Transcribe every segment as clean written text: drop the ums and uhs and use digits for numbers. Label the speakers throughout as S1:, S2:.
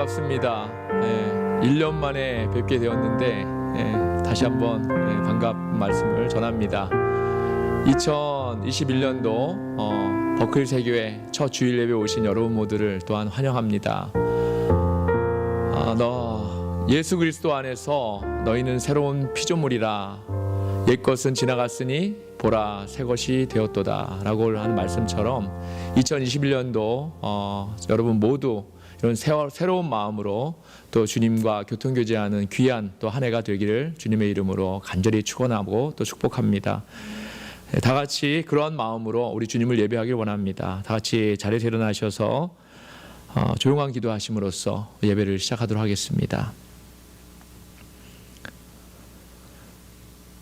S1: 반갑습니다. 1년 만에 뵙게 되었는데 다시 한번 반갑은 말씀을 전합니다. 2021년도 버클 세교회 첫 주일 예배 오신 여러분 모두를 또한 환영합니다. 너 예수 그리스도 안에서 너희는 새로운 피조물이라 옛것은 지나갔으니 보라 새것이 되었도다 라고 하는 말씀처럼 2021년도 여러분 모두 이런 새로운 마음으로 또 주님과 교통교제하는 귀한 또 한 해가 되기를 주님의 이름으로 간절히 축원하고 또 축복합니다. 다 같이 그러한 마음으로 우리 주님을 예배하길 원합니다. 다 같이 자리에서 일어나셔서 조용한 기도하심으로써 예배를 시작하도록 하겠습니다.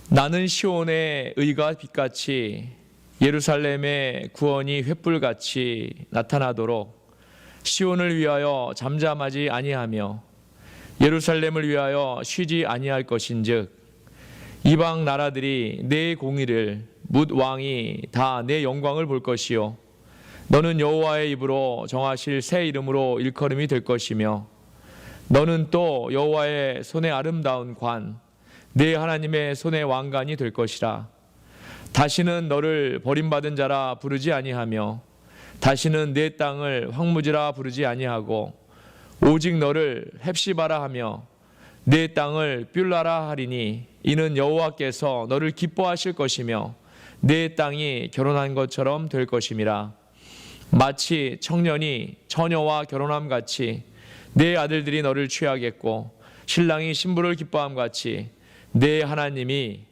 S1: 나는 시온의 의가 빛같이 예루살렘의 구원이 횃불같이 나타나도록 시온을 위하여 잠잠하지 아니하며 예루살렘을 위하여 쉬지 아니할 것인즉 이방 나라들이 내 공의를 뭇 왕이 다 내 영광을 볼 것이요 너는 여호와의 입으로 정하실 새 이름으로 일컬음이 될 것이며 너는 또 여호와의 손의 아름다운 관 내 하나님의 손의 왕관이 될 것이라. 다시는 너를 버림받은 자라 부르지 아니하며 다시는 내 땅을 황무지라 부르지 아니하고 오직 너를 헵시바라 하며 내 땅을 뷸라라 하리니 이는 여호와께서 너를 기뻐하실 것이며 내 땅이 결혼한 것처럼 될 것임이라. 마치 청년이 처녀와 결혼함 같이 내 아들들이 너를 취하겠고 신랑이 신부를 기뻐함 같이 내 하나님이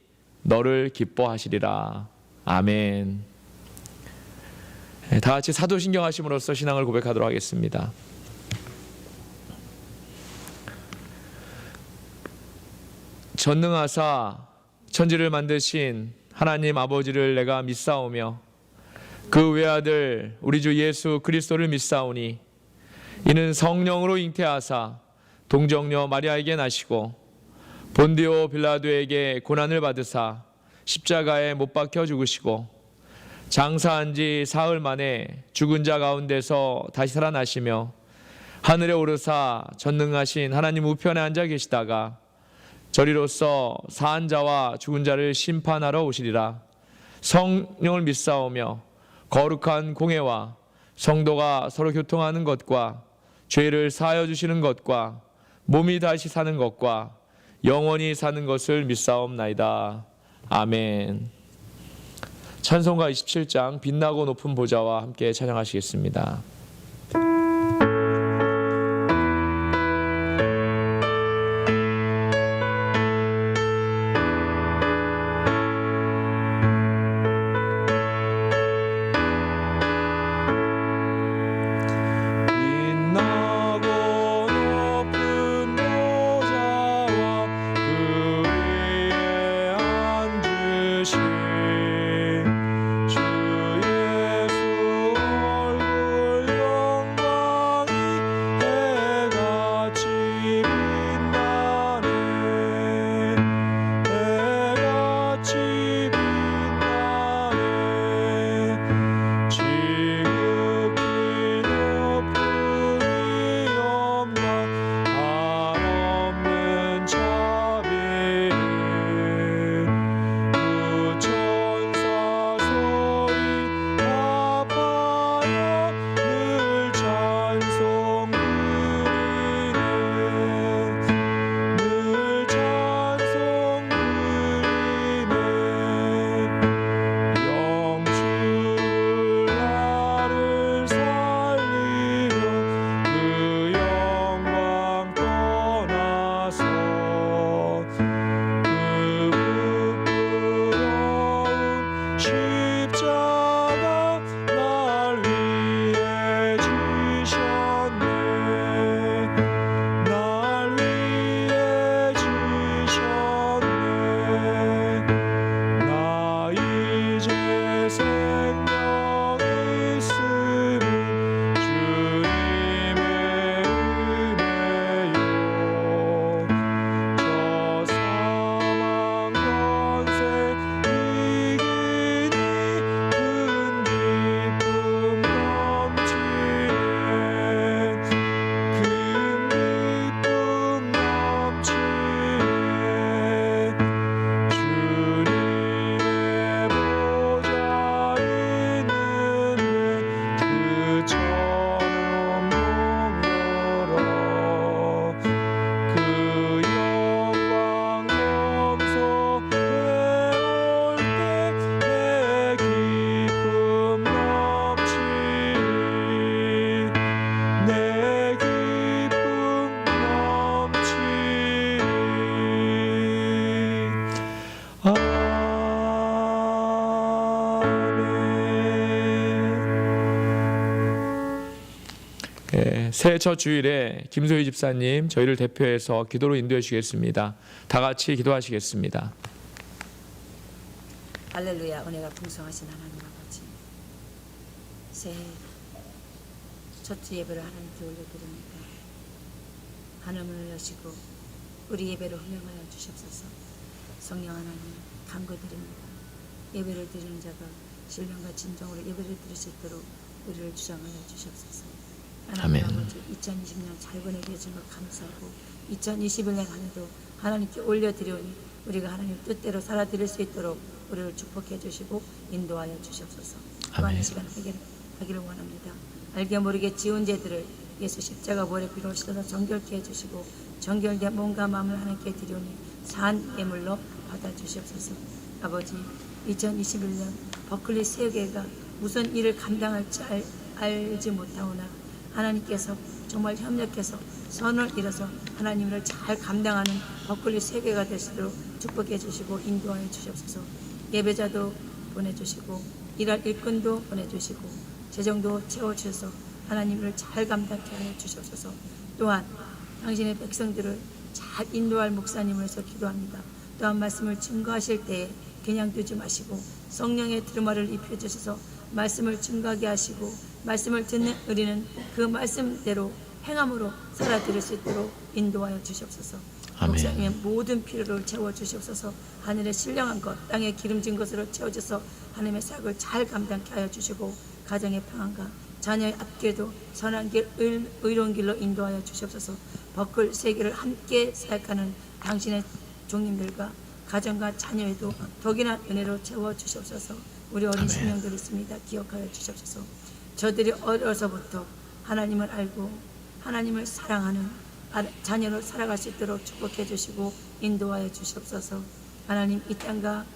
S1: 너를 기뻐하시리라. 아멘. 다 같이 사도신경 하심으로써 신앙을 고백하도록 하겠습니다. 전능하사 천지를 만드신 하나님 아버지를 내가 믿사오며 그 외아들 우리 주 예수 그리스도를 믿사오니 이는 성령으로 잉태하사 동정녀 마리아에게 나시고 본디오 빌라도에게 고난을 받으사 십자가에 못 박혀 죽으시고 장사한 지 사흘 만에 죽은 자 가운데서 다시 살아나시며 하늘에 오르사 전능하신 하나님 우편에 앉아 계시다가 저리로서 사한 자와 죽은 자를 심판하러 오시리라. 성령을 믿사오며 거룩한 공회와 성도가 서로 교통하는 것과 죄를 사하여 주시는 것과 몸이 다시 사는 것과 영원히 사는 것을 믿사옵나이다. 아멘. 찬송가 27장 빛나고 높은 보좌와 함께 찬양하시겠습니다.
S2: 주 예수 얼굴
S1: 새해 첫 주일에 김소희 집사님 저희를 대표해서 기도로 인도해 주시겠습니다. 다 같이 기도하시겠습니다.
S2: 할렐루야. 은혜가 풍성하신 하나님 아버지, 새해 첫 주 예배를 하나님께 올려드립니다. 하늘문을 여시고 우리 예배를 허용하여 주시옵소서. 성령 하나님 간구드립니다. 예배를 드리는 자가 신령과 진정으로 예배를 드릴 수 있도록 우리를 주장하여 주시옵소서. 하나님 아버지, 2020년 잘 보내게 해준 것 감사하고 2021년 한 해도 하나님께 올려드리오니 우리가 하나님 뜻대로 살아드릴 수 있도록 우리를 축복해 주시고 인도하여 주시옵소서. 또한 이 시간 해결하기를 원합니다. 알게 모르게 지은 죄들을 예수 십자가 보혈의 피로 씻어서 정결케 해주시고 정결된 몸과 마음을 하나님께 드리오니 산 예물로 받아주시옵소서. 아버지, 2021년 버클리 세계가 무슨 일을 감당할지 알지 못하오나 하나님께서 정말 협력해서 선을 이뤄서 하나님을 잘 감당하는 버클리 세계가 될 수 있도록 축복해 주시고 인도하여 주시옵소서. 예배자도 보내주시고 일할 일꾼도 보내주시고 재정도 채워주셔서 하나님을 잘 감당케 하여 주시옵소서. 또한 당신의 백성들을 잘 인도할 목사님을 위해서 기도합니다. 또한 말씀을 증거하실 때에 그냥 두지 마시고 성령의 두루마리를 입혀주셔서 말씀을 증거하게 하시고 말씀을 듣는 우리는 그 말씀대로 행함으로 살아들일 수 있도록 인도하여 주시옵소서. 목사님의 모든 필요를 채워주시옵소서. 하늘의 신령한 것, 땅에 기름진 것으로 채워져서 하나님의 사역을 잘 감당케 하여 주시고 가정의 평안과 자녀의 앞길도 선한 길, 의로운 길로 인도하여 주시옵소서. 버클 세계를 함께 사역하는 당신의 종님들과 가정과 자녀에도 덕이나 은혜로 채워주시옵소서. 우리 어린 심령들 있습니다. 기억하여 주시옵소서. 저들이 어려서부터 하나님을 알고 하나님을 사랑하는 자녀로 살아갈 수 있도록 축복해 주시고 인도하여 주시옵소서. 하나님, 이 땅과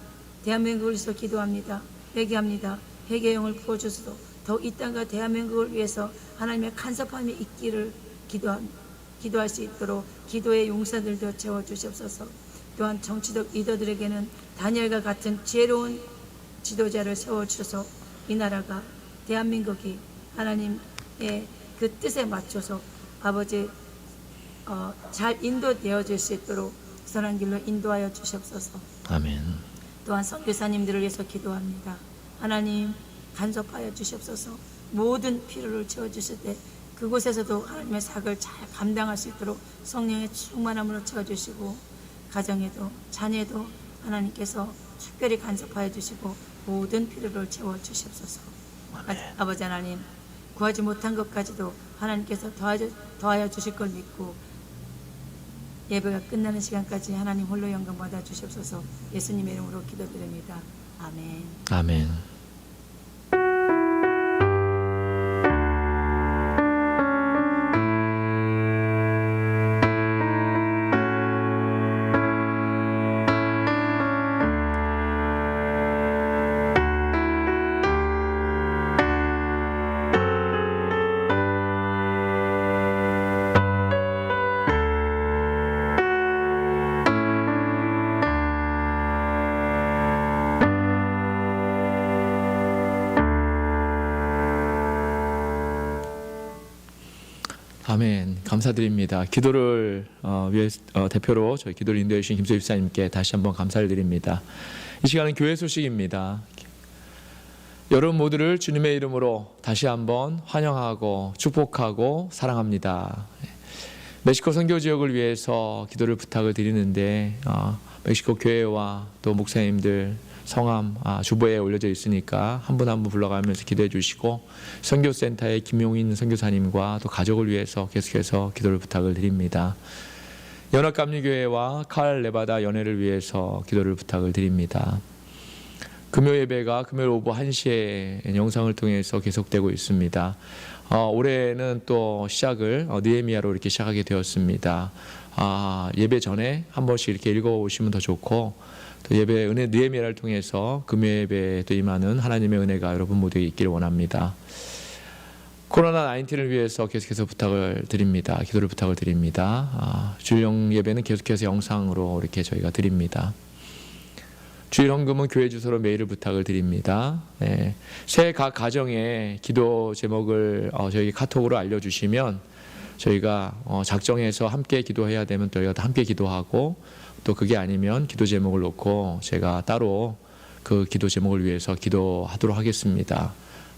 S2: 대한민국을 위해서 기도합니다. 회개합니다. 회개의 영을 부어주소서. 더욱 이 땅과 대한민국을 위해서 하나님의 간섭함이 있기를 기도할 수 있도록 기도의 용사들도 채워주시옵소서. 또한 정치적 리더들에게는 다니엘과 같은 지혜로운 지도자를 세워주셔서 이 나라가 대한민국이 하나님의 그 뜻에 맞춰서 아버지 잘 인도되어질 수 있도록 선한 길로 인도하여 주시옵소서.
S1: 아멘.
S2: 또한 선교사님들을 위해서 기도합니다. 하나님, 간섭하여 주시옵소서. 모든 필요를 채워주실 때 그곳에서도 하나님의 사역을 잘 감당할 수 있도록 성령의 충만함으로 채워주시고 가정에도 자녀에도 하나님께서 특별히 간섭하여 주시고 모든 필요를 채워주시옵소서. 아버지 하나님, 구하지 못한 것까지도 하나님께서 더하여 주실 걸 믿고 예배가 끝나는 시간까지 하나님 홀로 영광 받아 주시옵소서. 예수님의 이름으로 기도드립니다. 아멘.
S1: 아멘. 아멘. 감사드립니다. 기도를 위해 대표로 저희 기도를 인도해 주신 김소희 집사님께 다시 한번 감사를 드립니다. 이 시간은 교회 소식입니다. 여러분 모두를 주님의 이름으로 다시 한번 환영하고 축복하고 사랑합니다. 멕시코 선교 지역을 위해서 기도를 부탁을 드리는데 멕시코 교회와 또 목사님들 성함 주보에 올려져 있으니까 한 분 한 분 불러가면서 기도해 주시고 선교센터의 김용인 선교사님과 또 가족을 위해서 계속해서 기도를 부탁을 드립니다. 연합감리교회와 칼 네바다 연회를 위해서 기도를 부탁을 드립니다. 금요 예배가 금요일 오후 1시에 영상을 통해서 계속되고 있습니다. 올해는 또 시작을 느헤미야로 이렇게 시작하게 되었습니다. 예배 전에 한 번씩 이렇게 읽어오시면 더 좋고 또 예배 은혜 느헤미야를 통해서 금요 예배에 또 임하는 하나님의 은혜가 여러분 모두에게 있기를 원합니다. 코로나19를 위해서 계속해서 부탁을 드립니다. 기도를 부탁을 드립니다. 주일 예배는 계속해서 영상으로 이렇게 저희가 드립니다. 주일 헌금은 교회 주소로 메일을 부탁을 드립니다. 새해 각 가정의 기도 제목을 저에게 카톡으로 알려주시면 저희가 작정해서 함께 기도해야 되면 저희가 다 함께 기도하고, 또 그게 아니면 기도 제목을 놓고 제가 따로 그 기도 제목을 위해서 기도하도록 하겠습니다.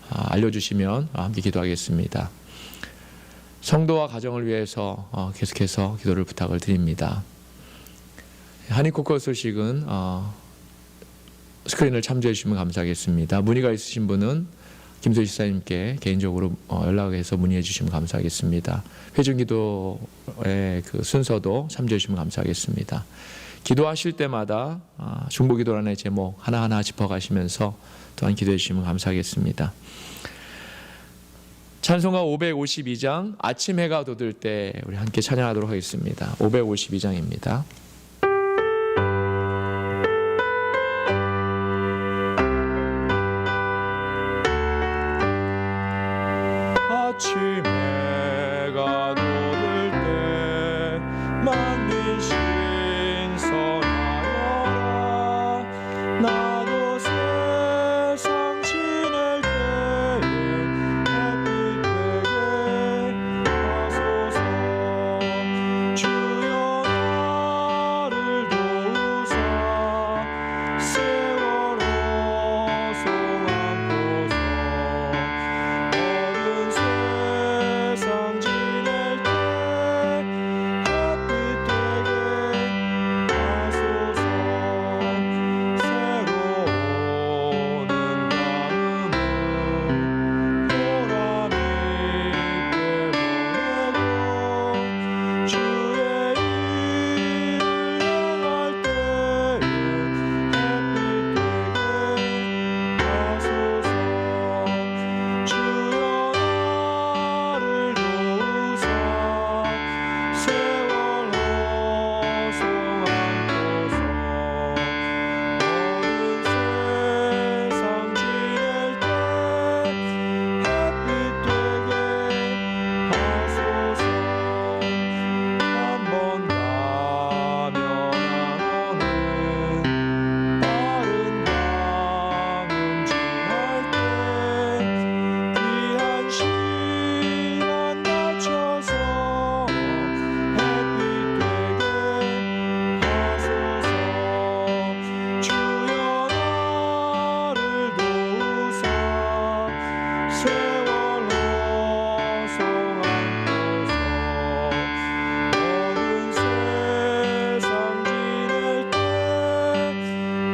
S1: 알려주시면 함께 기도하겠습니다. 성도와 가정을 위해서 계속해서 기도를 부탁을 드립니다. 한인코커 소식은 스크린을 참조해 주시면 감사하겠습니다. 문의가 있으신 분은 김소희 집사님께 개인적으로 연락해서 문의해 주시면 감사하겠습니다. 회중기도의 그 순서도 참조해 주시면 감사하겠습니다. 기도하실 때마다 중보기도란의 제목 하나하나 짚어가시면서 또한 기도해 주시면 감사하겠습니다. 찬송가 552장 아침 해가 돋을 때 우리 함께 찬양하도록 하겠습니다. 552장입니다. 아침 해가 돋을 때 만민 신선하여라. 나도 세상 지낼 때에 햇빛 되게 하소서. 주여 나를 도우사 세월호 소망고서. 세상 지낼 때 햇빛 되게 하소서. 새로 오는 가뭄을 보람이 때문에고 주의 일을 행할 때에 햇빛 되게 하소서. 주여 나를 도우사 세월호 소망고서. 모든 세상 지낼 때 햇빛 되게 하소서. 한번 가면 안 오는 빠른 강은 지날 때 귀한 시간 낮춰서 햇빛 되게 하소서. 주여 나를 도우사 세월호 소망고서. 모든 세상 지낼 때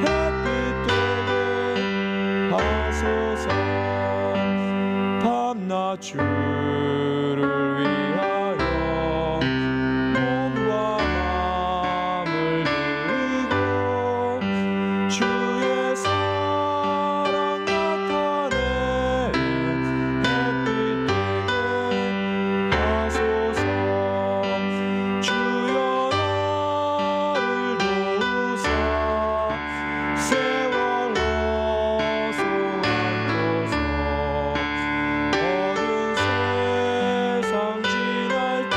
S1: 햇빛 되게 하소서. 밤낮 주를 위하여 몸과 마음을 드리고 주의 사랑 나타내 햇빛 되게 하소서. 주여 나를 도우사 세월호 소망고서. 모든 세상 지날 때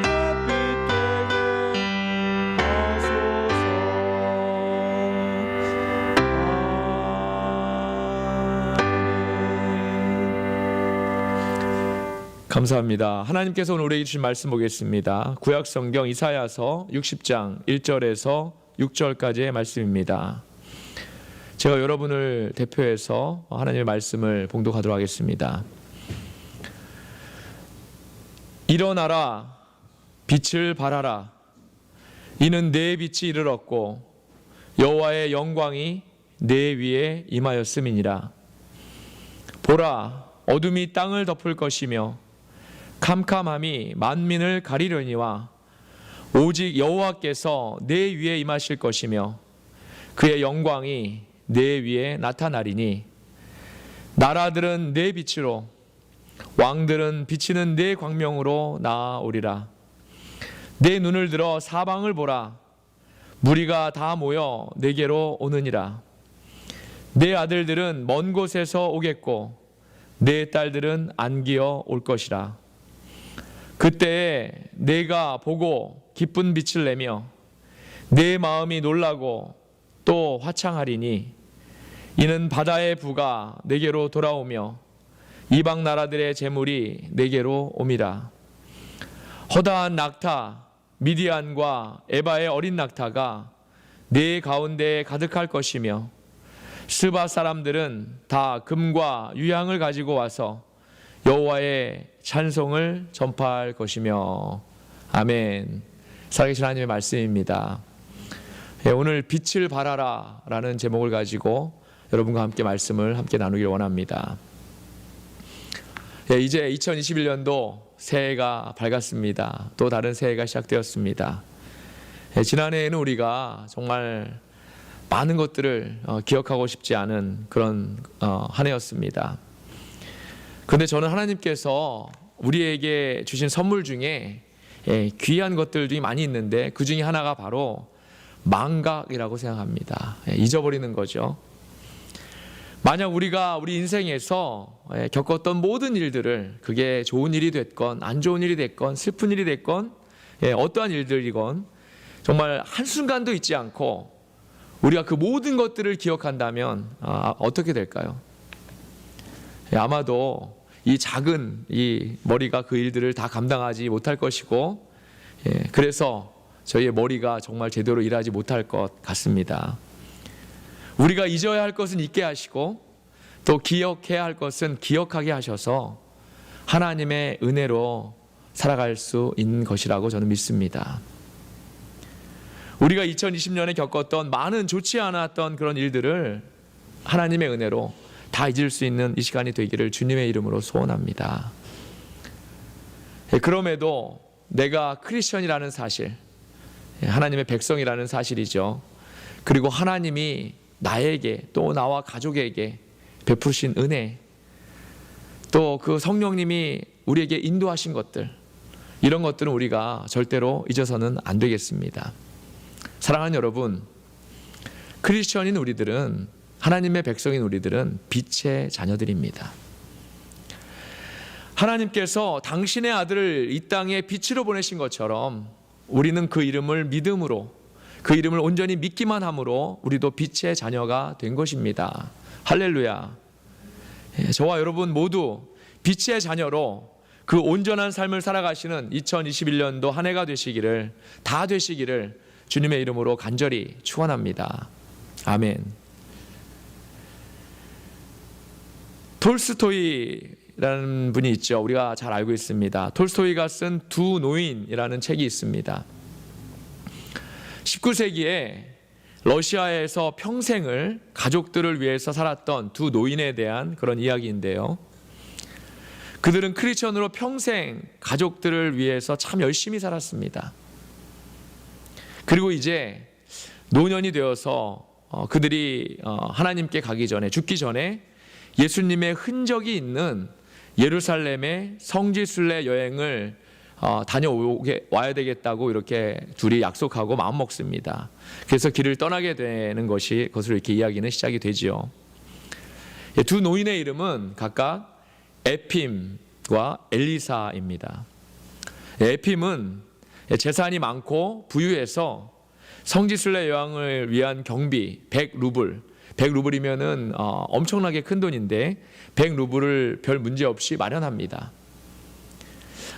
S1: 햇빛 되게 하소서. 감사합니다. 하나님께서 오늘 우리에게 주신 말씀 보겠습니다. 구약성경 이사야서 60장 1절에서 6절까지의 말씀입니다. 제가 여러분을 대표해서 하나님의 말씀을 봉독하도록 하겠습니다. 일어나라, 빛을 발하라. 이는 내 빛이 이르렀고 여호와의 영광이 내 위에 임하였음이니라. 보라, 어둠이 땅을 덮을 것이며 캄캄함이 만민을 가리려니와 오직 여호와께서 내 위에 임하실 것이며 그의 영광이 내 위에 나타나리니 나라들은 내 빛으로 왕들은 비치는 내 광명으로 나아오리라. 내 눈을 들어 사방을 보라. 무리가 다 모여 내게로 오느니라. 내 아들들은 먼 곳에서 오겠고 내 딸들은 안기어 올 것이라. 그때에 내가 보고 기쁜 빛을 내며 내 마음이 놀라고 또 화창하리니 이는 바다의 부가 내게로 돌아오며 이방 나라들의 재물이 내게로 옴이라. 허다한 낙타 미디안과 에바의 어린 낙타가 내 가운데 가득할 것이며 스바 사람들은 다 금과 유향을 가지고 와서 여호와의 찬송을 전파할 것이며. 아멘. 살아계신 하나님의 말씀입니다. 오늘 빛을 발하라 라는 제목을 가지고 여러분과 함께 말씀을 함께 나누길 원합니다. 이제 2021년도 새해가 밝았습니다. 또 다른 새해가 시작되었습니다. 지난해에는 우리가 정말 많은 것들을 기억하고 싶지 않은 그런 한 해였습니다. 그런데 저는 하나님께서 우리에게 주신 선물 중에 귀한 것들이 많이 있는데 그 중에 하나가 바로 망각이라고 생각합니다. 잊어버리는 거죠. 만약 우리가 우리 인생에서 겪었던 모든 일들을, 그게 좋은 일이 됐건 안 좋은 일이 됐건 슬픈 일이 됐건 어떠한 일들이건 정말 한순간도 잊지 않고 우리가 그 모든 것들을 기억한다면 어떻게 될까요? 아마도 이 작은 이 머리가 그 일들을 다 감당하지 못할 것이고, 그래서 저희의 머리가 정말 제대로 일하지 못할 것 같습니다. 우리가 잊어야 할 것은 잊게 하시고 또 기억해야 할 것은 기억하게 하셔서 하나님의 은혜로 살아갈 수 있는 것이라고 저는 믿습니다. 우리가 2020년에 겪었던 많은 좋지 않았던 그런 일들을 하나님의 은혜로 다 잊을 수 있는 이 시간이 되기를 주님의 이름으로 소원합니다. 그럼에도 내가 크리스천이라는 사실, 하나님의 백성이라는 사실이죠. 그리고 하나님이 나에게 또 나와 가족에게 베푸신 은혜, 또 그 성령님이 우리에게 인도하신 것들, 이런 것들은 우리가 절대로 잊어서는 안 되겠습니다. 사랑하는 여러분, 크리스천인 우리들은, 하나님의 백성인 우리들은 빛의 자녀들입니다. 하나님께서 당신의 아들을 이 땅에 빛으로 보내신 것처럼 우리는 그 이름을 믿음으로, 그 이름을 온전히 믿기만 함으로 우리도 빛의 자녀가 된 것입니다. 할렐루야. 저와 여러분 모두 빛의 자녀로 그 온전한 삶을 살아가시는 2021년도 한 해가 되시기를, 다 되시기를 주님의 이름으로 간절히 축원합니다. 아멘. 톨스토이라는 분이 있죠. 우리가 잘 알고 있습니다. 톨스토이가 쓴 두 노인이라는 책이 있습니다. 19세기에 러시아에서 평생을 가족들을 위해서 살았던 두 노인에 대한 그런 이야기인데요. 그들은 크리스천으로 평생 가족들을 위해서 참 열심히 살았습니다. 그리고 이제 노년이 되어서 그들이 하나님께 가기 전에, 죽기 전에 예수님의 흔적이 있는 예루살렘의 성지순례 여행을 와야 되겠다고 이렇게 둘이 약속하고 마음 먹습니다. 그래서 길을 떠나게 되는 것으로 이렇게 이야기는 시작이 되지요. 두 노인의 이름은 각각 에핌과 엘리사입니다. 에핌은 재산이 많고 부유해서 성지순례 여행을 위한 경비 100루블, 100루블이면은 엄청나게 큰 돈인데 100루블을 별 문제 없이 마련합니다.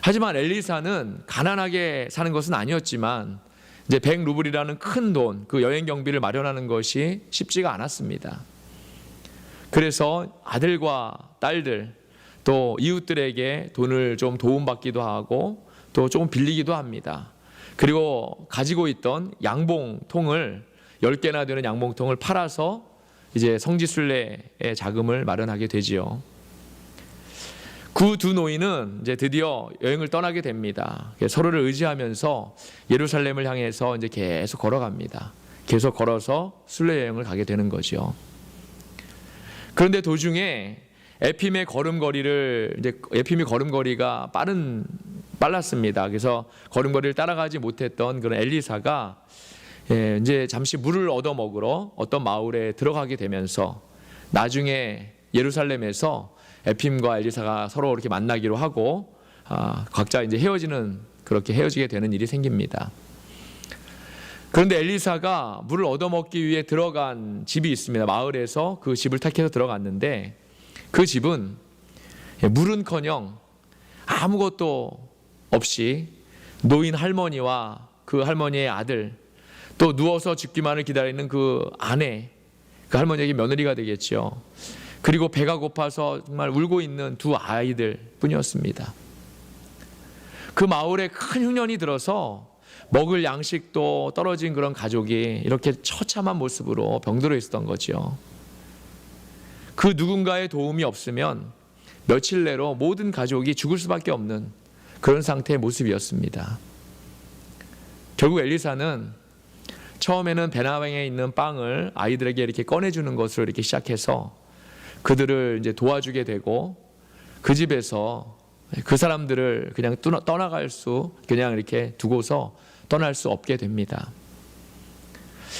S1: 하지만 엘리사는 가난하게 사는 것은 아니었지만 이제 100루블이라는 큰 돈, 그 여행 경비를 마련하는 것이 쉽지가 않았습니다. 그래서 아들과 딸들 또 이웃들에게 돈을 좀 도움받기도 하고 또 조금 빌리기도 합니다. 그리고 가지고 있던 양봉통을 10개나 되는 양봉통을 팔아서 이제 성지순례의 자금을 마련하게 되지요. 그 두 노인은 이제 드디어 여행을 떠나게 됩니다. 서로를 의지하면서 예루살렘을 향해서 이제 계속 걸어갑니다. 계속 걸어서 순례 여행을 가게 되는 거죠. 그런데 도중에 에핌이 걸음걸이가 빨랐습니다. 그래서 걸음걸이를 따라가지 못했던 그런 엘리사가 이제 잠시 물을 얻어 먹으러 어떤 마을에 들어가게 되면서 나중에 예루살렘에서 에핌과 엘리사가 서로 이렇게 만나기로 하고 각자 이제 그렇게 헤어지게 되는 일이 생깁니다. 그런데 엘리사가 물을 얻어 먹기 위해 들어간 집이 있습니다. 마을에서 그 집을 택해서 들어갔는데 그 집은 물은커녕 아무것도 없이 노인 할머니와 그 할머니의 아들, 또 누워서 죽기만을 기다리는 그 아내, 그 할머니에게 며느리가 되겠죠. 그리고 배가 고파서 정말 울고 있는 두 아이들 뿐이었습니다. 그 마을에 큰 흉년이 들어서 먹을 양식도 떨어진 그런 가족이 이렇게 처참한 모습으로 병들어 있었던 거죠. 그 누군가의 도움이 없으면 며칠 내로 모든 가족이 죽을 수밖에 없는 그런 상태의 모습이었습니다. 결국 엘리사는 처음에는 배나방에 있는 빵을 아이들에게 이렇게 꺼내주는 것으로 이렇게 시작해서 그들을 이제 도와주게 되고, 그 집에서 그 사람들을 그냥 떠나갈 수, 그냥 이렇게 두고서 떠날 수 없게 됩니다.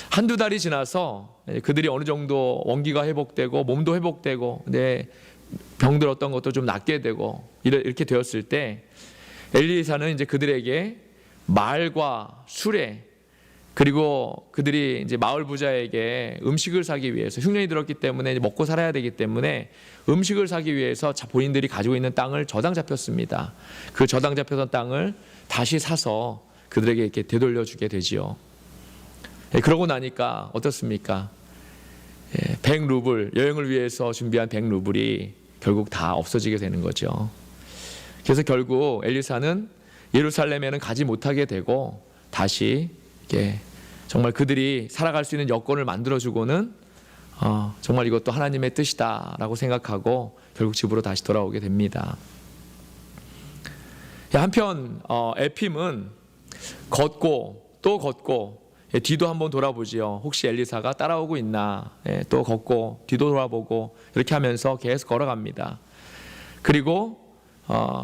S1: 한두 달이 지나서 그들이 어느 정도 원기가 회복되고 몸도 회복되고 병들었던 것도 좀 낫게 되고 이렇게 되었을 때, 엘리사는 이제 그들에게 말과 수레, 그리고 그들이 이제 마을 부자에게 음식을 사기 위해서, 흉년이 들었기 때문에 먹고 살아야 되기 때문에 음식을 사기 위해서 본인들이 가지고 있는 땅을 저당 잡혔습니다. 그 저당 잡혔던 땅을 다시 사서 그들에게 이렇게 되돌려 주게 되지요. 그러고 나니까 어떻습니까? 100루블, 여행을 위해서 준비한 100루블이 결국 다 없어지게 되는 거죠. 그래서 결국 엘리사는 예루살렘에는 가지 못하게 되고, 다시 정말 그들이 살아갈 수 있는 여건을 만들어주고는 정말 이것도 하나님의 뜻이다라고 생각하고 결국 집으로 다시 돌아오게 됩니다. 한편 에핌은 걷고 또 걷고 뒤도 한번 돌아보지요. 혹시 엘리사가 따라오고 있나, 또 걷고 뒤도 돌아보고 이렇게 하면서 계속 걸어갑니다. 그리고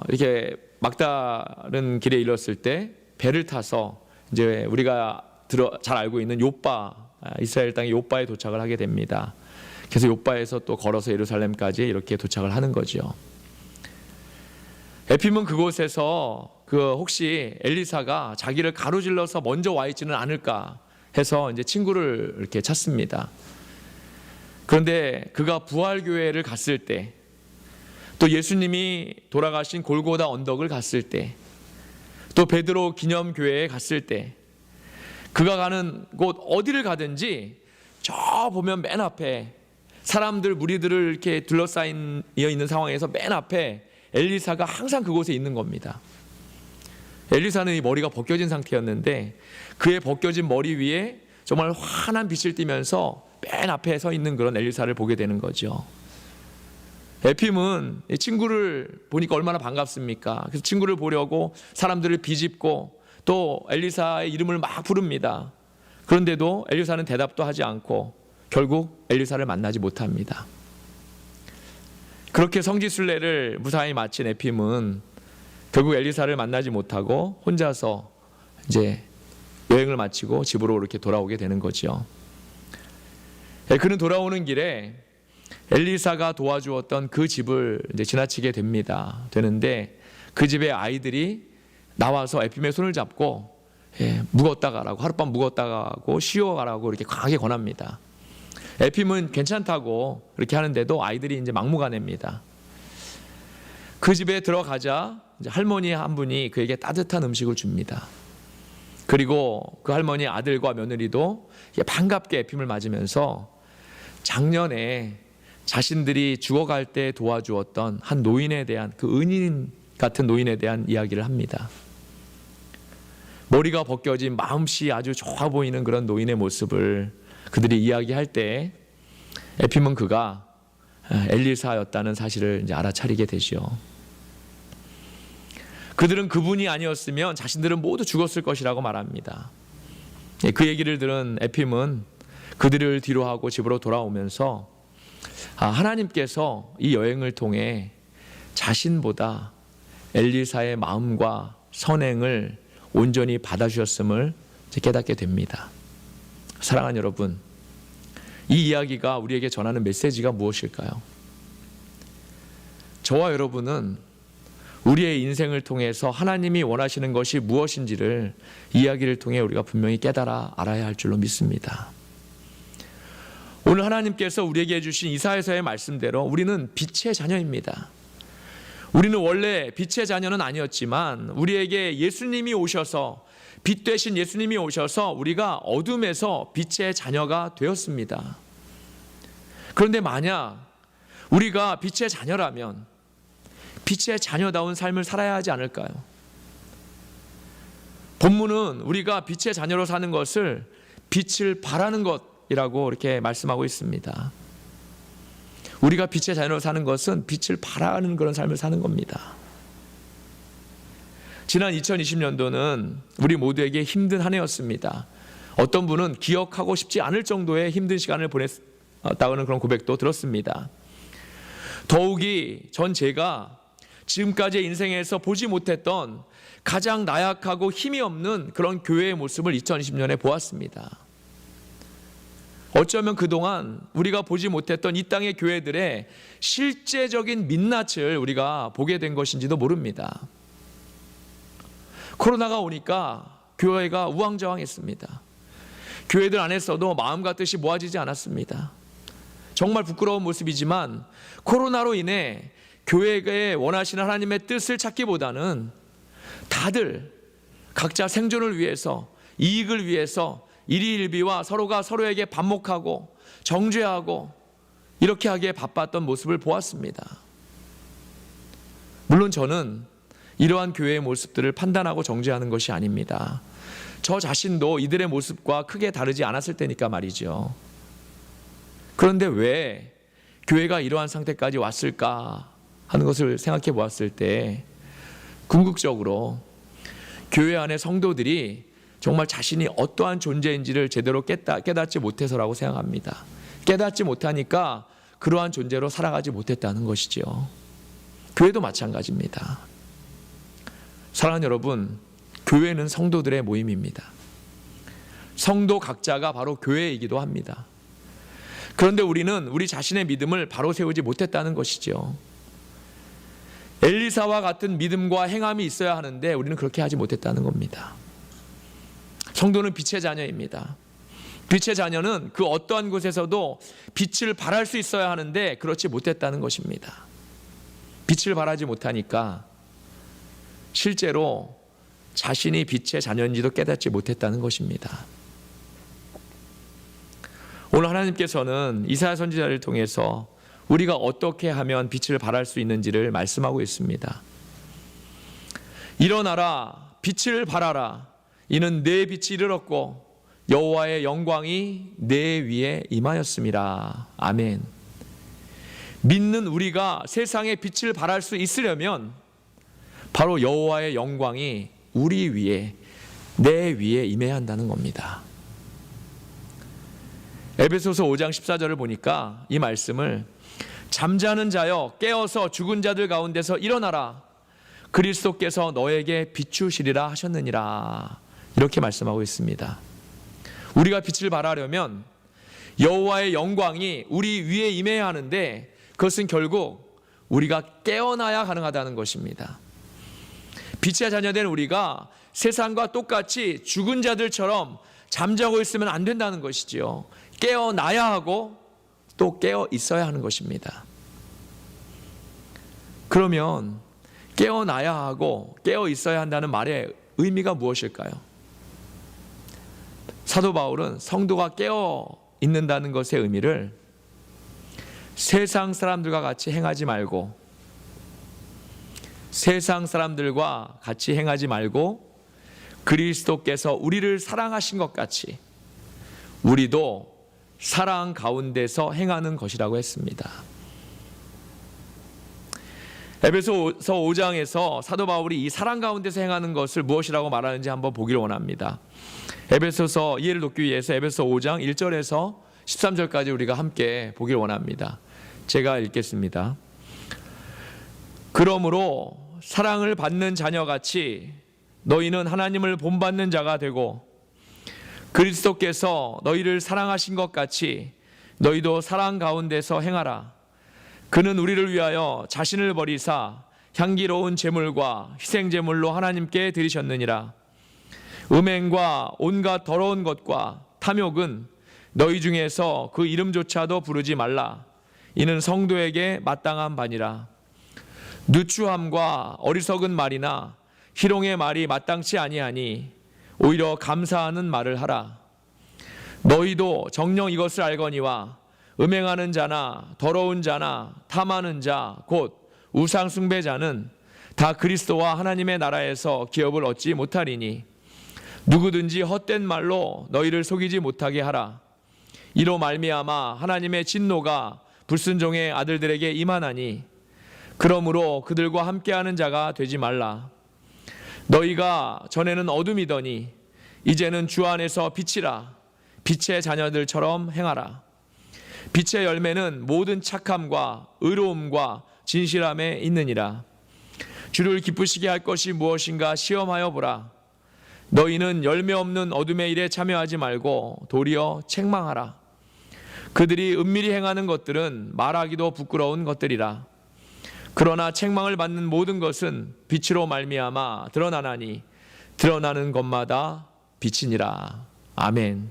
S1: 이렇게 막다른 길에 이르렀을 때 배를 타서 이제 우리가 잘 알고 있는 욥바, 이스라엘 땅의 욥바에 도착을 하게 됩니다. 그래서 욥바에서 또 걸어서 예루살렘까지 이렇게 도착을 하는 거죠. 에핌은 그곳에서 혹시 엘리사가 자기를 가로질러서 먼저 와 있지는 않을까 해서 이제 친구를 이렇게 찾습니다. 그런데 그가 부활교회를 갔을 때, 또 예수님이 돌아가신 골고다 언덕을 갔을 때, 또 베드로 기념교회에 갔을 때, 그가 가는 곳 어디를 가든지 저 보면 맨 앞에 사람들, 무리들을 이렇게 둘러싸여 있는 상황에서 맨 앞에 엘리사가 항상 그곳에 있는 겁니다. 엘리사는 이 머리가 벗겨진 상태였는데 그의 벗겨진 머리 위에 정말 환한 빛을 띠면서 맨 앞에 서 있는 그런 엘리사를 보게 되는 거죠. 에핌은 친구를 보니까 얼마나 반갑습니까? 그래서 친구를 보려고 사람들을 비집고 또 엘리사의 이름을 막 부릅니다. 그런데도 엘리사는 대답도 하지 않고 결국 엘리사를 만나지 못합니다. 그렇게 성지순례를 무사히 마친 에핌은 결국 엘리사를 만나지 못하고 혼자서 이제 여행을 마치고 집으로 이렇게 돌아오게 되는 거죠. 그는 돌아오는 길에 엘리사가 도와주었던 그 집을 이제 지나치게 되는데 그 집의 아이들이 나와서 에핌의 손을 잡고 묵었다 가라고, 하룻밤 묵었다 가고 쉬어 가라고 이렇게 강하게 권합니다. 에핌은 괜찮다고 이렇게 하는데도 아이들이 이제 막무가내입니다. 그 집에 들어가자 이제 할머니 한 분이 그에게 따뜻한 음식을 줍니다. 그리고 그 할머니의 아들과 며느리도 반갑게 에핌을 맞으면서 작년에 자신들이 죽어갈 때 도와주었던 한 노인에 대한, 그 은인 같은 노인에 대한 이야기를 합니다. 머리가 벗겨진 마음씨 아주 좋아 보이는 그런 노인의 모습을 그들이 이야기할 때 에핌은 그가 엘리사였다는 사실을 이제 알아차리게 되죠. 그들은 그분이 아니었으면 자신들은 모두 죽었을 것이라고 말합니다. 그 얘기를 들은 에핌은 그들을 뒤로하고 집으로 돌아오면서 하나님께서 이 여행을 통해 자신보다 엘리사의 마음과 선행을 온전히 받아주셨음을 깨닫게 됩니다. 사랑하는 여러분, 이 이야기가 우리에게 전하는 메시지가 무엇일까요? 저와 여러분은 우리의 인생을 통해서 하나님이 원하시는 것이 무엇인지를 이야기를 통해 우리가 분명히 깨달아 알아야 할 줄로 믿습니다. 오늘 하나님께서 우리에게 해주신 이사야서의 말씀대로 우리는 빛의 자녀입니다. 우리는 원래 빛의 자녀는 아니었지만 우리에게 예수님이 오셔서, 빛 되신 예수님이 오셔서 우리가 어둠에서 빛의 자녀가 되었습니다. 그런데 만약 우리가 빛의 자녀라면 빛의 자녀다운 삶을 살아야 하지 않을까요? 본문은 우리가 빛의 자녀로 사는 것을 빛을 발하는 것이라고 이렇게 말씀하고 있습니다. 우리가 빛의 자녀로 사는 것은 빛을 발하는 그런 삶을 사는 겁니다. 지난 2020년도는 우리 모두에게 힘든 한 해였습니다. 어떤 분은 기억하고 싶지 않을 정도의 힘든 시간을 보냈다는 그런 고백도 들었습니다. 더욱이 제가 지금까지의 인생에서 보지 못했던 가장 나약하고 힘이 없는 그런 교회의 모습을 2020년에 보았습니다. 어쩌면 그동안 우리가 보지 못했던 이 땅의 교회들의 실제적인 민낯을 우리가 보게 된 것인지도 모릅니다. 코로나가 오니까 교회가 우왕좌왕했습니다. 교회들 안에서도 마음과 뜻이 모아지지 않았습니다. 정말 부끄러운 모습이지만 코로나로 인해 교회에 원하시는 하나님의 뜻을 찾기보다는 다들 각자 생존을 위해서, 이익을 위해서 일희일비와 서로가 서로에게 반목하고 정죄하고 이렇게 하기에 바빴던 모습을 보았습니다. 물론 저는 이러한 교회의 모습들을 판단하고 정죄하는 것이 아닙니다. 저 자신도 이들의 모습과 크게 다르지 않았을 때니까 말이죠. 그런데 왜 교회가 이러한 상태까지 왔을까 하는 것을 생각해 보았을 때 궁극적으로 교회 안의 성도들이 정말 자신이 어떠한 존재인지를 제대로 깨닫지 못해서라고 생각합니다. 깨닫지 못하니까 그러한 존재로 살아가지 못했다는 것이죠. 교회도 마찬가지입니다. 사랑하는 여러분, 교회는 성도들의 모임입니다. 성도 각자가 바로 교회이기도 합니다. 그런데 우리는 우리 자신의 믿음을 바로 세우지 못했다는 것이죠. 엘리사와 같은 믿음과 행함이 있어야 하는데 우리는 그렇게 하지 못했다는 겁니다. 성도는 빛의 자녀입니다. 빛의 자녀는 그 어떠한 곳에서도 빛을 발할 수 있어야 하는데 그렇지 못했다는 것입니다. 빛을 발하지 못하니까 실제로 자신이 빛의 자녀인지도 깨닫지 못했다는 것입니다. 오늘 하나님께서는 이사야 선지자를 통해서 우리가 어떻게 하면 빛을 발할 수 있는지를 말씀하고 있습니다. 일어나라, 빛을 발하라. 이는 내 빛이 이르렀고 여호와의 영광이 내 위에 임하였음이라. 아멘. 믿는 우리가 세상에 빛을 발할 수 있으려면 바로 여호와의 영광이 우리 위에, 내 위에 임해야 한다는 겁니다. 에베소서 5장 14절을 보니까 이 말씀을 잠자는 자여 깨어서 죽은 자들 가운데서 일어나라. 그리스도께서 너에게 비추시리라 하셨느니라. 이렇게 말씀하고 있습니다. 우리가 빛을 발하려면 여호와의 영광이 우리 위에 임해야 하는데 그것은 결국 우리가 깨어나야 가능하다는 것입니다. 빛의 자녀된 우리가 세상과 똑같이 죽은 자들처럼 잠자고 있으면 안 된다는 것이지요. 깨어나야 하고 또 깨어 있어야 하는 것입니다. 그러면 깨어나야 하고 깨어 있어야 한다는 말의 의미가 무엇일까요? 사도 바울은 성도가 깨어 있는다는 것의 의미를 세상 사람들과 같이 행하지 말고, 세상 사람들과 같이 행하지 말고 그리스도께서 우리를 사랑하신 것 같이 우리도 사랑 가운데서 행하는 것이라고 했습니다. 에베소서 5장에서 사도 바울이 이 사랑 가운데서 행하는 것을 무엇이라고 말하는지 한번 보기를 원합니다. 에베소서, 이해를 돕기 위해서 에베소서 5장 1절에서 13절까지 우리가 함께 보기를 원합니다. 제가 읽겠습니다. 그러므로 사랑을 받는 자녀같이 너희는 하나님을 본받는 자가 되고 그리스도께서 너희를 사랑하신 것 같이 너희도 사랑 가운데서 행하라. 그는 우리를 위하여 자신을 버리사 향기로운 제물과 희생 제물로 하나님께 드리셨느니라. 음행과 온갖 더러운 것과 탐욕은 너희 중에서 그 이름조차도 부르지 말라. 이는 성도에게 마땅한 바니라. 누추함과 어리석은 말이나 희롱의 말이 마땅치 아니하니 오히려 감사하는 말을 하라. 너희도 정녕 이것을 알거니와 음행하는 자나 더러운 자나 탐하는 자 곧 우상 숭배자는 다 그리스도와 하나님의 나라에서 기업을 얻지 못하리니 누구든지 헛된 말로 너희를 속이지 못하게 하라. 이로 말미암아 하나님의 진노가 불순종의 아들들에게 임하나니 그러므로 그들과 함께하는 자가 되지 말라. 너희가 전에는 어둠이더니 이제는 주 안에서 빛이라. 빛의 자녀들처럼 행하라. 빛의 열매는 모든 착함과 의로움과 진실함에 있느니라. 주를 기쁘시게 할 것이 무엇인가 시험하여 보라. 너희는 열매 없는 어둠의 일에 참여하지 말고 도리어 책망하라. 그들이 은밀히 행하는 것들은 말하기도 부끄러운 것들이라. 그러나 책망을 받는 모든 것은 빛으로 말미암아 드러나나니 드러나는 것마다 빛이니라. 아멘.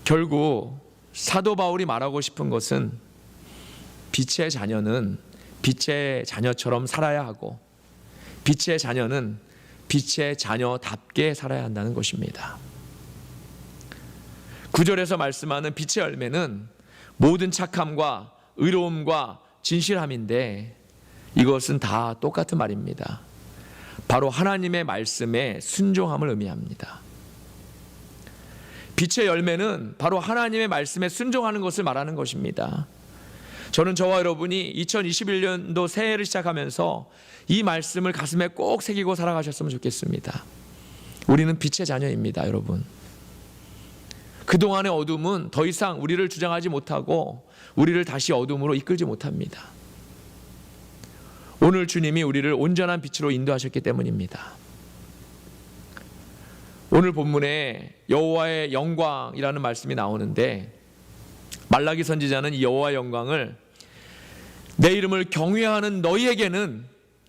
S1: 결국 사도 바울이 말하고 싶은 것은 빛의 자녀는 빛의 자녀처럼 살아야 하고 빛의 자녀는 빛의 자녀답게 살아야 한다는 것입니다. 9절에서 말씀하는 빛의 열매는 모든 착함과 의로움과 진실함인데 이것은 다 똑같은 말입니다. 바로 하나님의 말씀에 순종함을 의미합니다. 빛의 열매는 바로 하나님의 말씀에 순종하는 것을 말하는 것입니다. 저는 저와 여러분이 2021년도 새해를 시작하면서 이 말씀을 가슴에 꼭 새기고 살아가셨으면 좋겠습니다. 우리는 빛의 자녀입니다, 여러분. 그동안의 어둠은 더 이상 우리를 주장하지 못하고 우리를 다시 어둠으로 이끌지 못합니다. 오늘 주님이 우리를 온전한 빛으로 인도하셨기 때문입니다. 오늘 본문에 여호와의 영광이라는 말씀이 나오는데 말라기 선지자는 이 여호와의 영광을 내 이름을 경외하는 너희에게는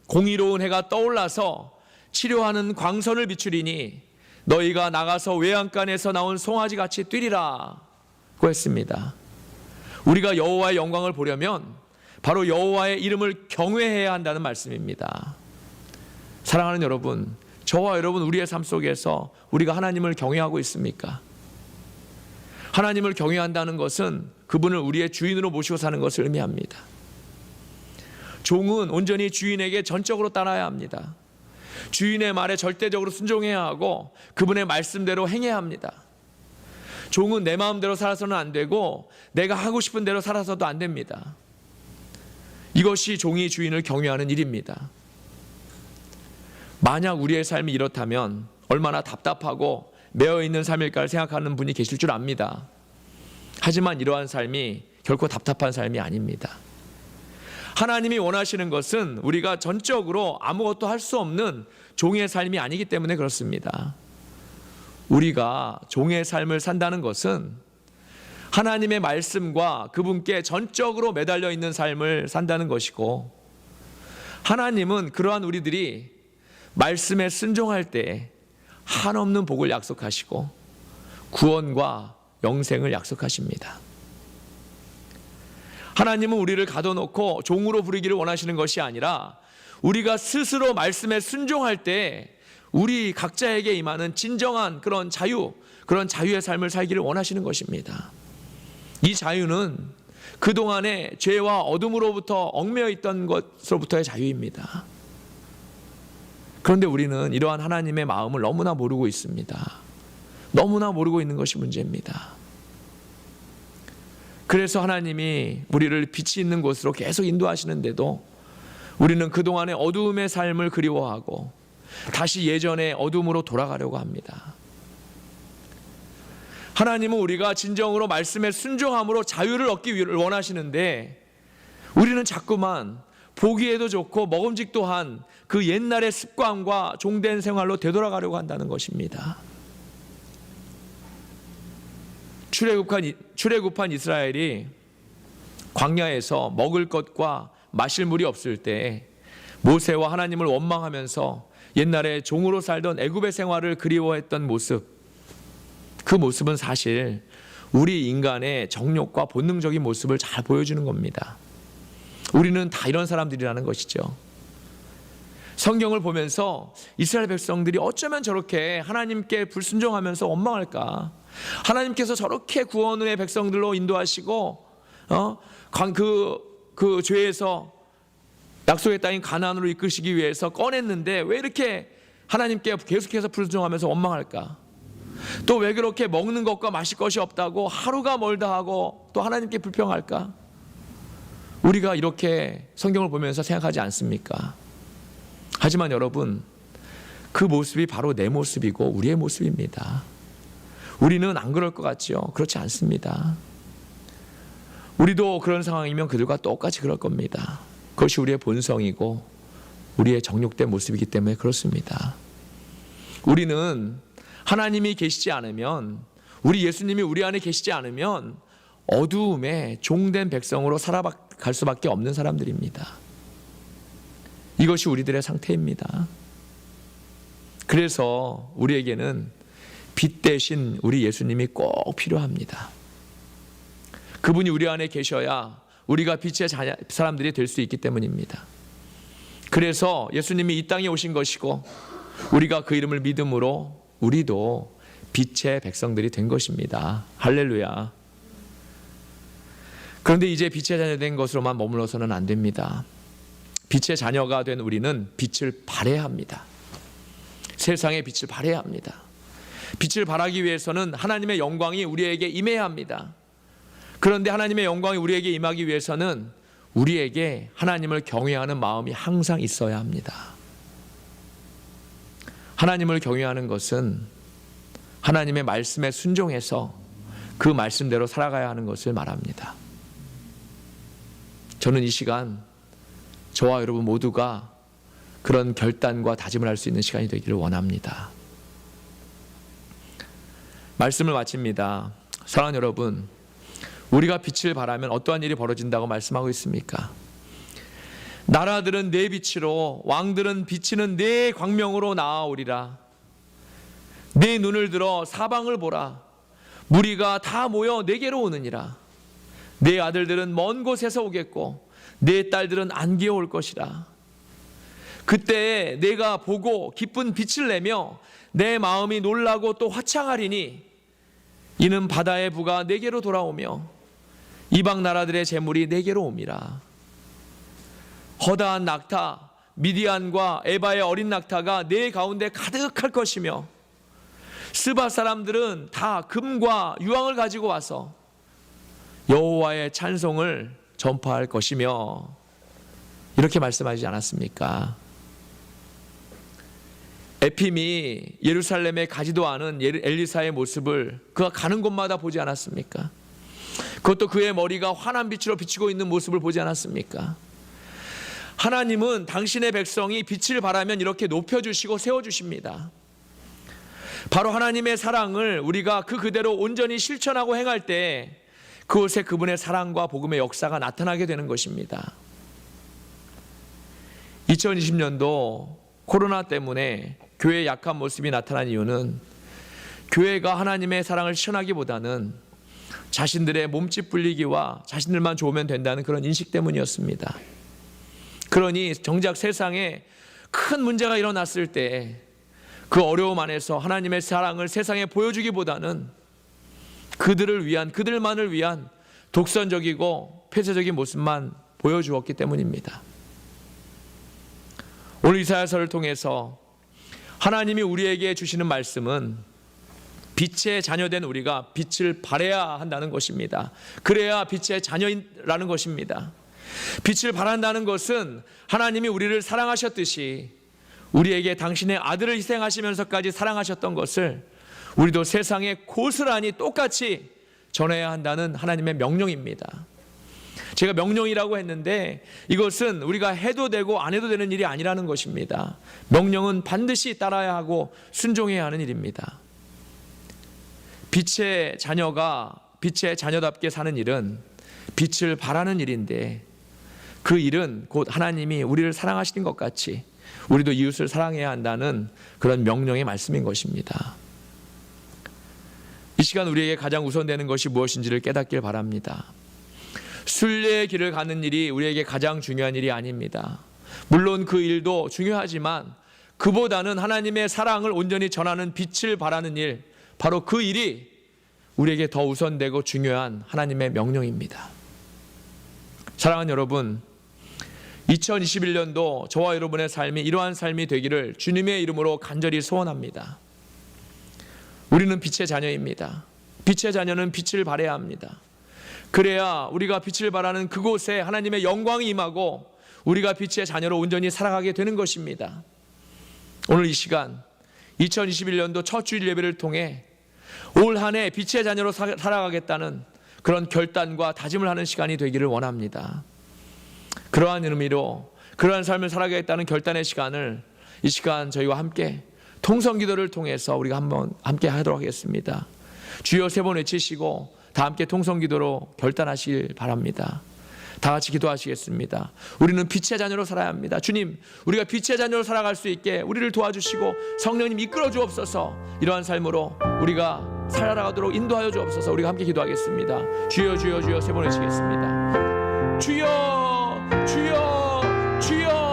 S1: 공의로운 해가 떠올라서 치료하는 광선을 비추리니 너희가 나가서 외양간에서 나온 송아지 같이 뛰리라 고 했습니다. 우리가 여호와의 영광을 보려면 바로 여호와의 이름을 경외해야 한다는 말씀입니다. 사랑하는 여러분, 저와 여러분 우리의 삶 속에서 우리가 하나님을 경외하고 있습니까? 하나님을 경외한다는 것은 그분을 우리의 주인으로 모시고 사는 것을 의미합니다. 종은 온전히 주인에게 전적으로 따라야 합니다. 주인의 말에 절대적으로 순종해야 하고 그분의 말씀대로 행해야 합니다. 종은 내 마음대로 살아서는 안 되고 내가 하고 싶은 대로 살아서도 안 됩니다. 이것이 종이 주인을 경외하는 일입니다. 만약 우리의 삶이 이렇다면 얼마나 답답하고 매어있는 삶일까를 생각하는 분이 계실 줄 압니다. 하지만 이러한 삶이 결코 답답한 삶이 아닙니다. 하나님이 원하시는 것은 우리가 전적으로 아무것도 할 수 없는 종의 삶이 아니기 때문에 그렇습니다. 우리가 종의 삶을 산다는 것은 하나님의 말씀과 그분께 전적으로 매달려 있는 삶을 산다는 것이고 하나님은 그러한 우리들이 말씀에 순종할 때 한없는 복을 약속하시고 구원과 영생을 약속하십니다. 하나님은 우리를 가둬놓고 종으로 부르기를 원하시는 것이 아니라 우리가 스스로 말씀에 순종할 때 우리 각자에게 임하는 진정한 그런 자유의 삶을 살기를 원하시는 것입니다. 이 자유는 그동안의 죄와 어둠으로부터 얽매여 있던 것으로부터의 자유입니다. 그런데 우리는 이러한 하나님의 마음을 너무나 모르고 있습니다. 너무나 모르고 있는 것이 문제입니다. 그래서 하나님이 우리를 빛이 있는 곳으로 계속 인도하시는데도 우리는 그동안의 어두움의 삶을 그리워하고 다시 예전의 어둠으로 돌아가려고 합니다. 하나님은 우리가 진정으로 말씀에 순종함으로 자유를 얻기 원하시는데 우리는 자꾸만 보기에도 좋고 먹음직도 한 그 옛날의 습관과 종된 생활로 되돌아가려고 한다는 것입니다. 출애굽한 이스라엘이 광야에서 먹을 것과 마실 물이 없을 때 모세와 하나님을 원망하면서 옛날에 종으로 살던 애굽의 생활을 그리워했던 모습, 그 모습은 사실 우리 인간의 정욕과 본능적인 모습을 잘 보여주는 겁니다. 우리는 다 이런 사람들이라는 것이죠. 성경을 보면서 이스라엘 백성들이 어쩌면 저렇게 하나님께 불순종하면서 원망할까? 하나님께서 저렇게 구원의 백성들로 인도하시고 그 죄에서 약속의 땅인 가나안으로 이끄시기 위해서 꺼냈는데 왜 이렇게 하나님께 계속해서 불순종하면서 원망할까? 또 왜 그렇게 먹는 것과 마실 것이 없다고 하루가 멀다 하고 또 하나님께 불평할까? 우리가 이렇게 성경을 보면서 생각하지 않습니까? 하지만 여러분, 그 모습이 바로 내 모습이고 우리의 모습입니다. 우리는 안 그럴 것 같죠? 그렇지 않습니다. 우리도 그런 상황이면 그들과 똑같이 그럴 겁니다. 그것이 우리의 본성이고 우리의 정욕된 모습이기 때문에 그렇습니다. 우리는 하나님이 계시지 않으면, 우리 예수님이 우리 안에 계시지 않으면 어두움에 종된 백성으로 살아갈 수밖에 없는 사람들입니다. 이것이 우리들의 상태입니다. 그래서 우리에게는 빛 대신 우리 예수님이 꼭 필요합니다. 그분이 우리 안에 계셔야 우리가 빛의 사람들이 될 수 있기 때문입니다. 그래서 예수님이 이 땅에 오신 것이고 우리가 그 이름을 믿음으로 우리도 빛의 백성들이 된 것입니다. 할렐루야. 그런데 이제 빛의 자녀 된 것으로만 머물러서는 안 됩니다. 빛의 자녀가 된 우리는 빛을 발해야 합니다. 세상에 빛을 발해야 합니다. 빛을 발하기 위해서는 하나님의 영광이 우리에게 임해야 합니다. 그런데 하나님의 영광이 우리에게 임하기 위해서는 우리에게 하나님을 경외하는 마음이 항상 있어야 합니다. 하나님을 경외하는 것은 하나님의 말씀에 순종해서 그 말씀대로 살아가야 하는 것을 말합니다. 저는 이 시간 저와 여러분 모두가 그런 결단과 다짐을 할 수 있는 시간이 되기를 원합니다. 말씀을 마칩니다. 사랑하는 여러분, 우리가 빛을 발하면 어떠한 일이 벌어진다고 말씀하고 있습니까? 나라들은 내 빛으로, 왕들은 비치는 내 광명으로 나아오리라. 내 눈을 들어 사방을 보라. 무리가 다 모여 내게로 오느니라. 내 아들들은 먼 곳에서 오겠고 내 딸들은 안기어 올 것이라. 그때 내가 보고 기쁜 빛을 내며 내 마음이 놀라고 또 화창하리니 이는 바다의 부가 내게로 돌아오며 이방 나라들의 재물이 내게로 옴이라. 허다한 낙타 미디안과 에바의 어린 낙타가 내 가운데 가득할 것이며 스바 사람들은 다 금과 유황을 가지고 와서 여호와의 찬송을 전파할 것이며, 이렇게 말씀하지 않았습니까? 에핌이 예루살렘에 가지도 않은 엘리사의 모습을 그가 가는 곳마다 보지 않았습니까? 그것도 그의 머리가 환한 빛으로 비치고 있는 모습을 보지 않았습니까? 하나님은 당신의 백성이 빛을 발하면 이렇게 높여주시고 세워주십니다. 바로 하나님의 사랑을 우리가 그대로 온전히 실천하고 행할 때 그곳에 그분의 사랑과 복음의 역사가 나타나게 되는 것입니다. 2020년도 코로나 때문에 교회의 약한 모습이 나타난 이유는 교회가 하나님의 사랑을 실천하기보다는 자신들의 몸집 불리기와 자신들만 좋으면 된다는 그런 인식 때문이었습니다. 그러니 정작 세상에 큰 문제가 일어났을 때 그 어려움 안에서 하나님의 사랑을 세상에 보여주기보다는 그들을 위한, 그들만을 위한 독선적이고 폐쇄적인 모습만 보여주었기 때문입니다. 오늘 이사야서를 통해서 하나님이 우리에게 주시는 말씀은 빛의 자녀된 우리가 빛을 발해야 한다는 것입니다. 그래야 빛의 자녀라는 것입니다. 빛을 발한다는 것은 하나님이 우리를 사랑하셨듯이 우리에게 당신의 아들을 희생하시면서까지 사랑하셨던 것을 우리도 세상에 고스란히 똑같이 전해야 한다는 하나님의 명령입니다. 제가 명령이라고 했는데 이것은 우리가 해도 되고 안 해도 되는 일이 아니라는 것입니다. 명령은 반드시 따라야 하고 순종해야 하는 일입니다. 빛의 자녀가 빛의 자녀답게 사는 일은 빛을 발하는 일인데, 그 일은 곧 하나님이 우리를 사랑하시는 것 같이 우리도 이웃을 사랑해야 한다는 그런 명령의 말씀인 것입니다. 이 시간 우리에게 가장 우선되는 것이 무엇인지를 깨닫길 바랍니다. 순례의 길을 가는 일이 우리에게 가장 중요한 일이 아닙니다. 물론 그 일도 중요하지만 그보다는 하나님의 사랑을 온전히 전하는 빛을 발하는 일, 바로 그 일이 우리에게 더 우선되고 중요한 하나님의 명령입니다. 사랑하는 여러분, 2021년도 저와 여러분의 삶이 이러한 삶이 되기를 주님의 이름으로 간절히 소원합니다. 우리는 빛의 자녀입니다. 빛의 자녀는 빛을 발해야 합니다. 그래야 우리가 빛을 발하는 그곳에 하나님의 영광이 임하고 우리가 빛의 자녀로 온전히 살아가게 되는 것입니다. 오늘 이 시간 2021년도 첫 주일 예배를 통해 올 한 해 빛의 자녀로 살아가겠다는 그런 결단과 다짐을 하는 시간이 되기를 원합니다. 그러한 의미로 그러한 삶을 살아가겠다는 결단의 시간을 이 시간 저희와 함께 통성기도를 통해서 우리가 한번 함께 하도록 하겠습니다. 주여 3번 외치시고 다 함께 통성기도로 결단하시길 바랍니다. 다 같이 기도하시겠습니다. 우리는 빛의 자녀로 살아야 합니다. 주님, 우리가 빛의 자녀로 살아갈 수 있게 우리를 도와주시고 성령님 이끌어 주옵소서. 이러한 삶으로 우리가 살아가도록 인도하여 주옵소서. 우리가 함께 기도하겠습니다. 주여 주여 주여 3번 외치겠습니다. 주여 주여 주여.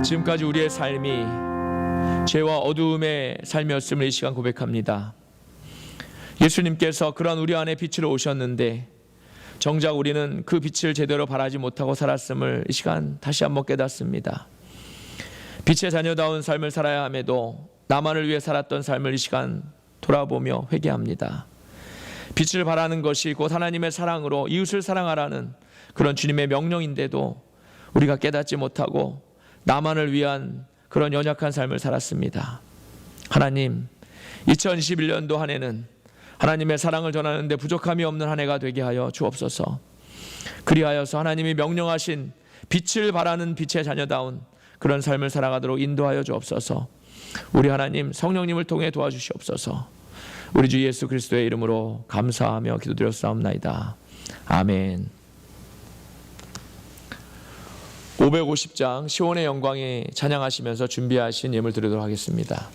S1: 지금까지 우리의 삶이 죄와 어두움의 삶이었음을 이 시간 고백합니다. 예수님께서 그러한 우리 안에 빛으로 오셨는데 정작 우리는 그 빛을 제대로 발하지 못하고 살았음을 이 시간 다시 한번 깨닫습니다. 빛의 자녀다운 삶을 살아야 함에도 나만을 위해 살았던 삶을 이 시간 돌아보며 회개합니다. 빛을 발하는 것이 곧 하나님의 사랑으로 이웃을 사랑하라는 그런 주님의 명령인데도 우리가 깨닫지 못하고 나만을 위한 그런 연약한 삶을 살았습니다. 하나님, 2021년도 한 해는 하나님의 사랑을 전하는데 부족함이 없는 한 해가 되게 하여 주옵소서. 그리하여서 하나님이 명령하신 빛을 발하는 빛의 자녀다운 그런 삶을 살아가도록 인도하여 주옵소서. 우리 하나님 성령님을 통해 도와주시옵소서. 우리 주 예수 그리스도의 이름으로 감사하며 기도드렸사옵나이다. 아멘. 550장 시온의 영광에 찬양하시면서 준비하신 예물 드리도록 하겠습니다.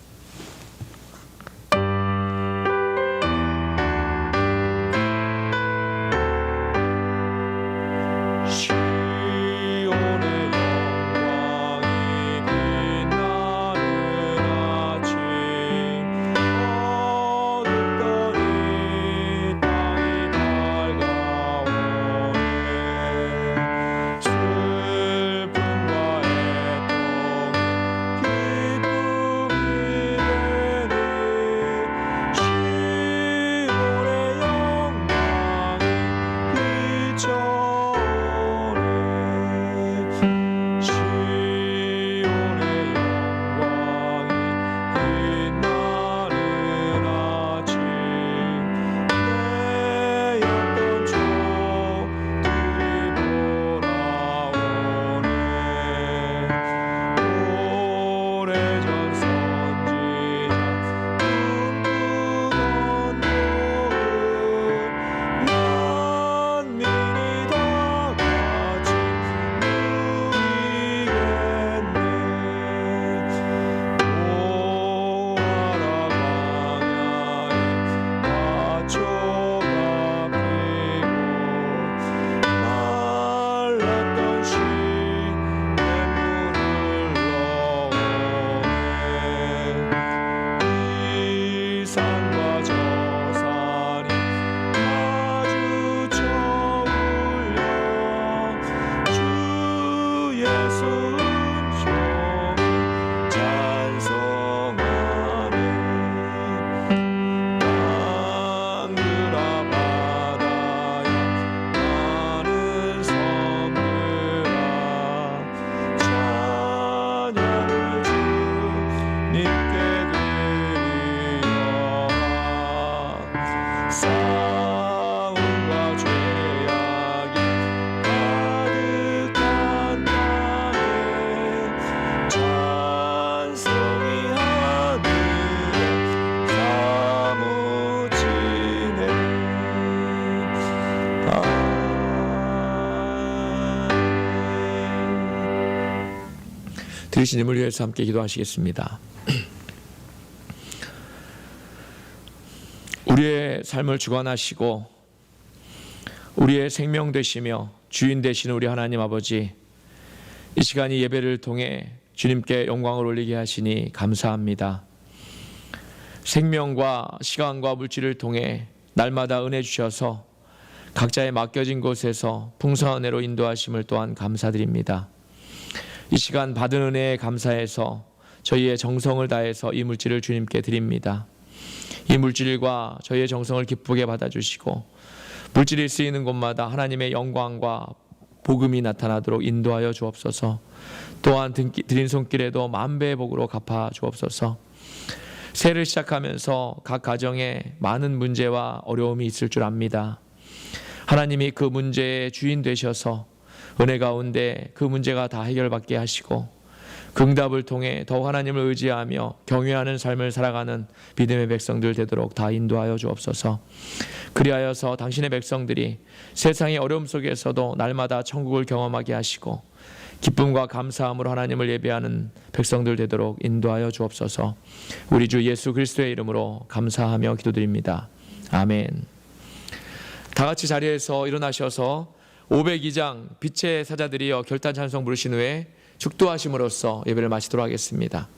S1: 들으신 님을 위해서 함께 기도하시겠습니다. 우리의 삶을 주관하시고 우리의 생명 되시며 주인 되시는 우리 하나님 아버지, 이 시간 이 예배를 통해 주님께 영광을 올리게 하시니 감사합니다. 생명과 시간과 물질을 통해 날마다 은혜 주셔서 각자의 맡겨진 곳에서 풍성한 은혜로 인도하심을 또한 감사드립니다. 이 시간 받은 은혜에 감사해서 저희의 정성을 다해서 이 물질을 주님께 드립니다. 이 물질과 저희의 정성을 기쁘게 받아주시고 물질이 쓰이는 곳마다 하나님의 영광과 복음이 나타나도록 인도하여 주옵소서. 또한 드린 손길에도 만배의 복으로 갚아 주옵소서. 새해를 시작하면서 각 가정에 많은 문제와 어려움이 있을 줄 압니다. 하나님이 그 문제의 주인 되셔서 은혜 가운데 그 문제가 다 해결받게 하시고 그 응답을 통해 더욱 하나님을 의지하며 경외하는 삶을 살아가는 믿음의 백성들 되도록 다 인도하여 주옵소서. 그리하여서 당신의 백성들이 세상의 어려움 속에서도 날마다 천국을 경험하게 하시고 기쁨과 감사함으로 하나님을 예배하는 백성들 되도록 인도하여 주옵소서. 우리 주 예수 그리스도의 이름으로 감사하며 기도드립니다. 아멘. 다 같이 자리에서 일어나셔서 502장 빛의 사자들이여 결단 찬송 부르신 후에 축도하심으로써 예배를 마치도록 하겠습니다.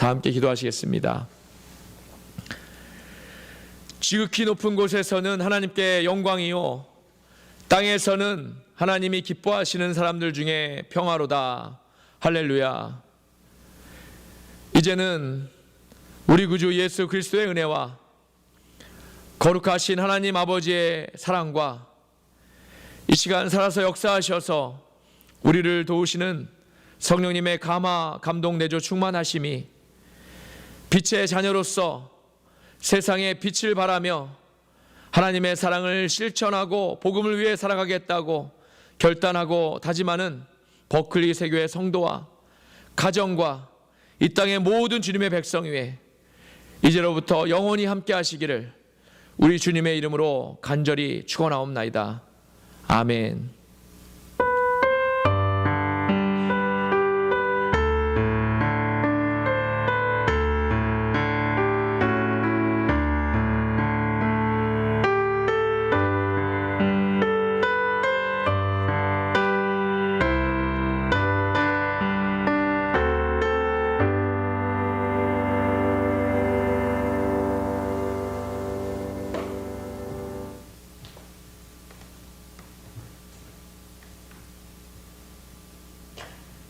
S1: 다 함께 기도하시겠습니다. 지극히 높은 곳에서는 하나님께 영광이요 땅에서는 하나님이 기뻐하시는 사람들 중에 평화로다. 할렐루야. 이제는 우리 구주 예수 그리스도의 은혜와 거룩하신 하나님 아버지의 사랑과 이 시간 살아서 역사하셔서 우리를 도우시는 성령님의 감화, 감동, 내조 충만하심이 빛의 자녀로서 세상에 빛을 발하며 하나님의 사랑을 실천하고 복음을 위해 살아가겠다고 결단하고 다짐하는 버클리 세교의 성도와 가정과 이 땅의 모든 주님의 백성 위에 이제로부터 영원히 함께 하시기를 우리 주님의 이름으로 간절히 축원하옵나이다. 아멘.